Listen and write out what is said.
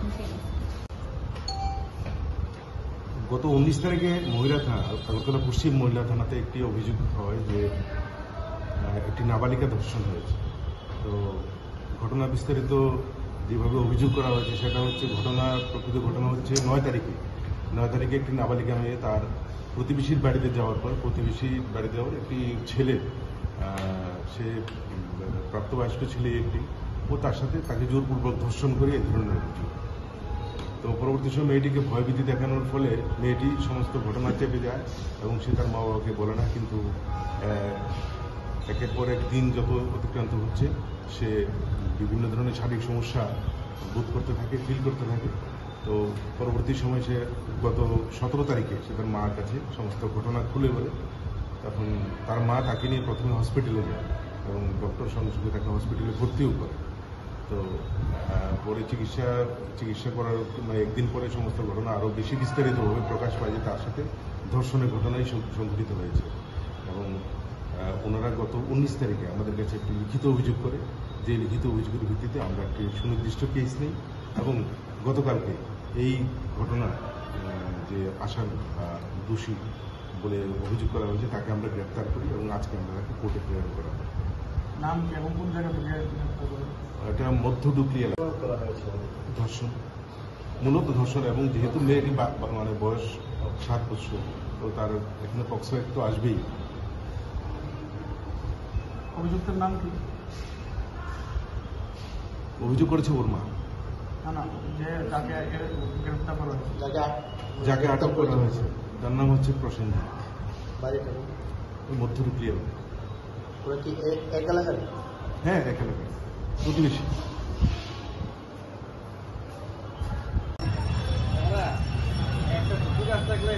মুখে গেছে। গত 19 তারিখে মহিলা থানা, আগরতলা পশ্চিম মহিলা থানাতে একটি অভিযোগ হয় যে একটি নাবালিকা ধর্ষণ হয়েছে। তো ঘটনা বিস্তারিত যেভাবে অভিযোগ করা হয়েছে সেটা হচ্ছে প্রকৃত ঘটনা হচ্ছে 9 তারিখে একটি নাবালিকা মেয়ে তার প্রতিবেশীর বাড়িতে যাওয়ার পর একটি ছেলে, সে প্রাপ্তবয়স্ক ছেলে একটি, ও তার সাথে তাকে জোরপূর্বক ধর্ষণ করে এই ধরনের অভিযোগ। তো পরবর্তী সময় মেয়েটিকে ভয়ভীতি দেখানোর ফলে মেয়েটি সমস্ত ঘটনা চেপে যায় এবং সে তার মা বাবাকে বলে না। কিন্তু একের পর এক দিন যত অতিক্রান্ত হচ্ছে সে বিভিন্ন ধরনের শারীরিক সমস্যা বোধ করতে থাকে, ফিল করতে থাকে। তো পরবর্তী সময় সে গত 17 তারিখে সে তার মার কাছে সমস্ত ঘটনা খুলে বলে। তখন তার মা তাকে নিয়ে প্রথমে হসপিটালে যায় এবং ডক্টর সঙ্গে সঙ্গে তাকে হসপিটালে ভর্তিও করে। তো পরে চিকিৎসা করার একদিন পরে সমস্ত ঘটনা আরও বেশি বিস্তারিতভাবে প্রকাশ পায় যে তার সাথে ধর্ষণের ঘটনাই সংঘটিত হয়েছে। এবং ওনারা গত 19 তারিখে আমাদের কাছে একটি লিখিত অভিযোগ করে, যে লিখিত অভিযোগের ভিত্তিতে আমরা একটি সুনির্দিষ্ট কেস নিই এবং গতকালকে এই ঘটনা যে আসার দোষী বলে অভিযোগ করা হয়েছে তাকে আমরা গ্রেপ্তার করি এবং আজকে আমরা তাকে কোর্টে প্রেরণ করা হয়। নাম কি এবং কোন জায়গা থেকে? এটা মধ্য ডুকলি এলাকা করা হয়েছে ধর্ষণ, মূলত ধর্ষণ। এবং যেহেতু মেয়েটি বয়স 7 বছর, তো তার এখানে পক্সো অ্যাক্ট তো আসবেই। অভিযুক্তের নাম কি? অভিযোগ করেছে ওর মা। না, যে যাকে গ্রেফতার করা হয়েছে, যাকে আটক করা হয়েছে তার নাম হচ্ছে প্রসেনজিৎ, মধ্য ডুকলি এলাকা। হ্যাঁ, এক এলাকায় প্রতিবেশী। একটা থাকলে